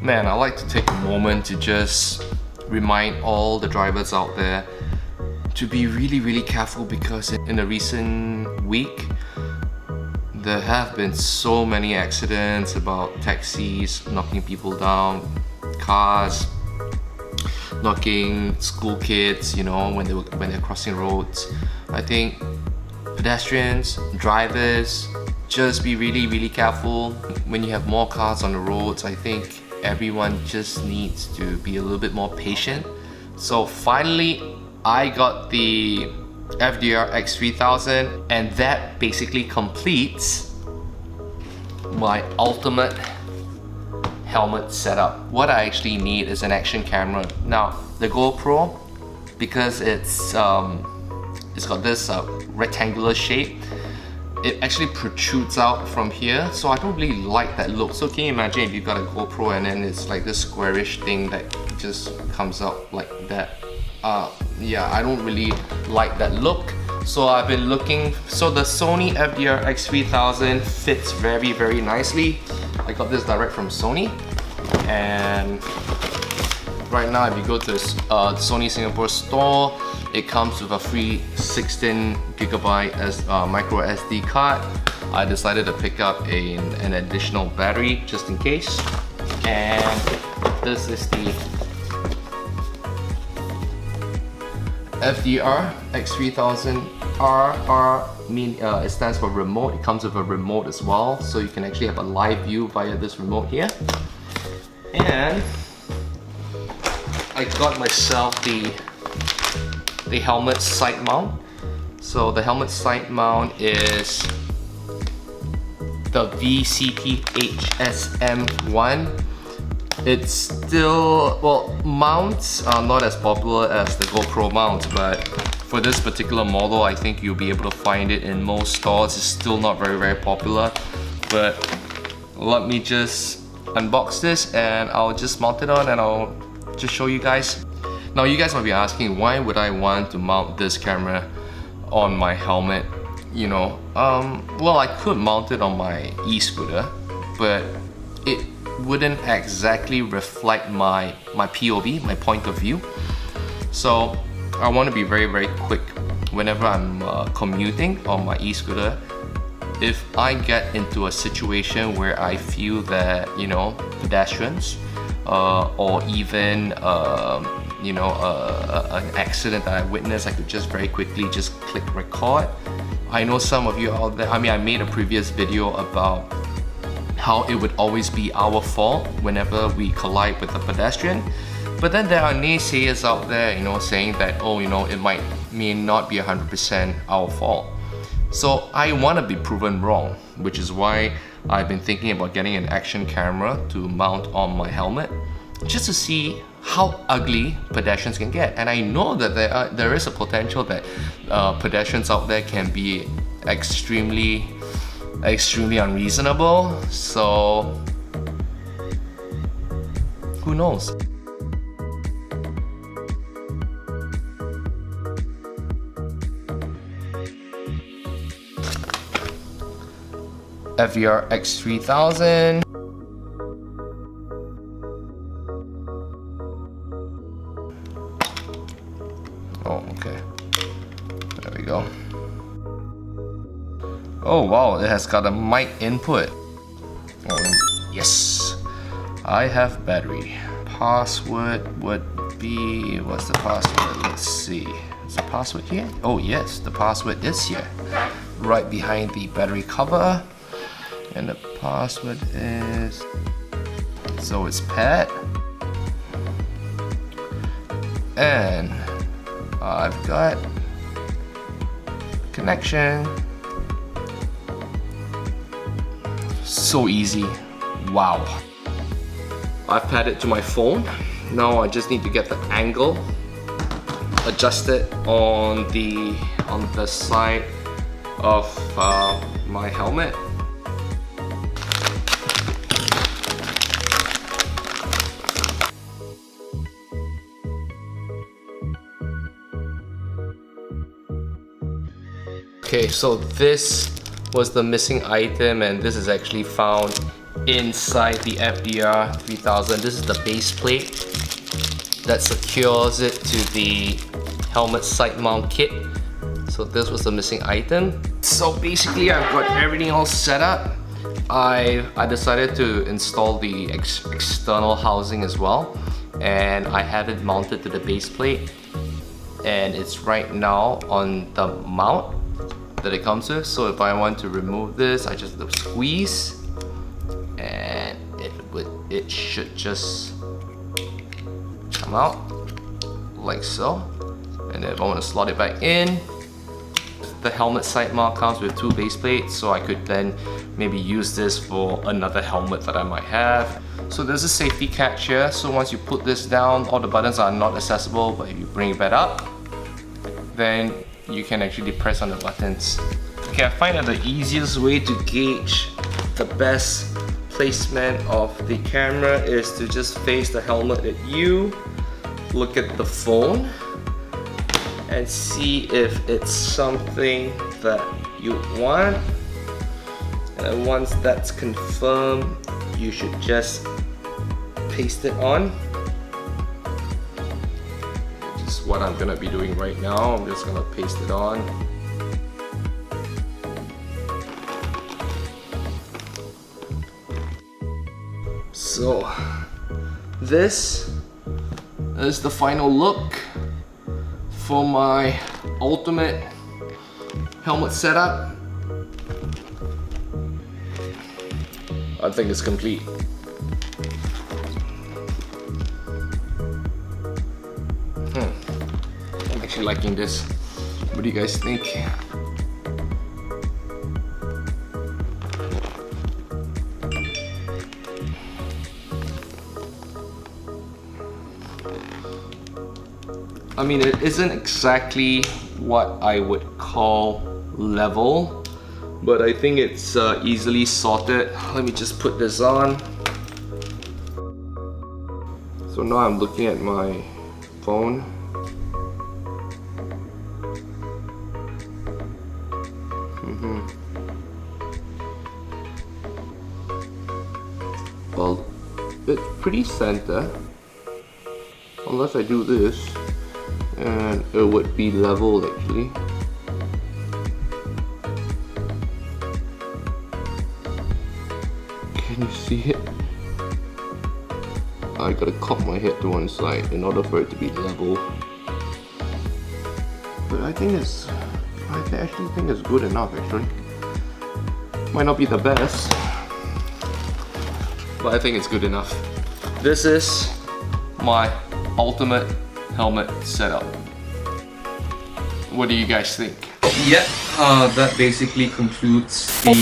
Man, I like to take a moment to just remind all the drivers out there to be really careful, because in the recent week there have been so many accidents about taxis knocking people down, cars knocking school kids, you know, when they're crossing roads. I think pedestrians, drivers, just be really careful. When you have more cars on the roads, I think everyone just needs to be a little bit more patient. So finally, I got the FDR X3000, and that basically completes my ultimate helmet setup. What I actually need is an action camera. Now, the GoPro, because it's got this rectangular shape, it actually protrudes out from here, so I don't really like that look. So can you imagine if you've got a GoPro and then it's like this squarish thing that just comes out like that? Yeah, I don't really like that look. So I've been looking, so the Sony FDR X3000 fits very nicely. I got this direct from Sony, and right now if you go to the Sony Singapore store, it comes with a free 16GB micro SD card. I decided to pick up an additional battery just in case. And this is the FDR X3000 RR. It stands for remote. It comes with a remote as well, so you can actually have a live view via this remote here. And I got myself the helmet side mount. So the helmet side mount is the VCT-HSM1. It's still, well, mounts are not as popular as the GoPro mount, but for this particular model, I think you'll be able to find it in most stores. It's still not very popular, but let me just unbox this and I'll just mount it on and I'll just show you guys. Now, you guys might be asking, why would I want to mount this camera on my helmet? You know, well, I could mount it on my e-scooter, but it wouldn't exactly reflect my POV, my point of view. So I want to be very quick whenever I'm commuting on my e-scooter. If I get into a situation where I feel that, you know, pedestrians or even you know, an accident that I witnessed, I could just very quickly just click record. I know some of you out there, I mean, I made a previous video about how it would always be our fault whenever we collide with a pedestrian. But then there are naysayers out there, you know, saying that, oh, you know, it may not be 100% our fault. So I want to be proven wrong, which is why I've been thinking about getting an action camera to mount on my helmet, just to see how ugly pedestrians can get. And I know that there is a potential that pedestrians out there can be extremely unreasonable. So who knows? FDR X3000. Oh, okay. There we go. Oh wow, it has got a mic input. Oh, yes. I have battery. Password would be, what's the password? Let's see. Is the password here? Oh yes, the password is here. Right behind the battery cover. And the password is, so it's Pat. And I've got connection. So easy. Wow. I've paired it to my phone. Now I just need to get the angle adjusted on the side of my helmet. Okay, so this was the missing item, and this is actually found inside the FDR 3000. This is the base plate that secures it to the helmet side mount kit. So this was the missing item. So basically I've got everything all set up. I decided to install the external housing as well, and I have it mounted to the base plate, and it's right now on the mount that it comes with. So if I want to remove this, I just squeeze and it should just come out like so. And if I want to slot it back in, the helmet side mount comes with 2 base plates, so I could then maybe use this for another helmet that I might have. So there's a safety catch here, so once you put this down, all the buttons are not accessible, but if you bring it back up, then you can actually press on the buttons. Okay, I find that the easiest way to gauge the best placement of the camera is to just face the helmet at you, look at the phone, and see if it's something that you want. And once that's confirmed, you should just paste it on. Which is what I'm gonna be doing right now. I'm just gonna paste it on. So this is the final look for my ultimate helmet setup. I think it's complete. I'm actually liking this. What do you guys think? I mean, it isn't exactly what I would call level, but I think it's easily sorted. Let me just put this on. So now I'm looking at my phone. Well, it's pretty center, unless I do this. And it would be level actually. Can you see it? I gotta cock my head to one side in order for it to be level. But I actually think it's good enough actually. Might not be the best, but I think it's good enough. This is my ultimate helmet setup. What do you guys think? Yep, that basically concludes the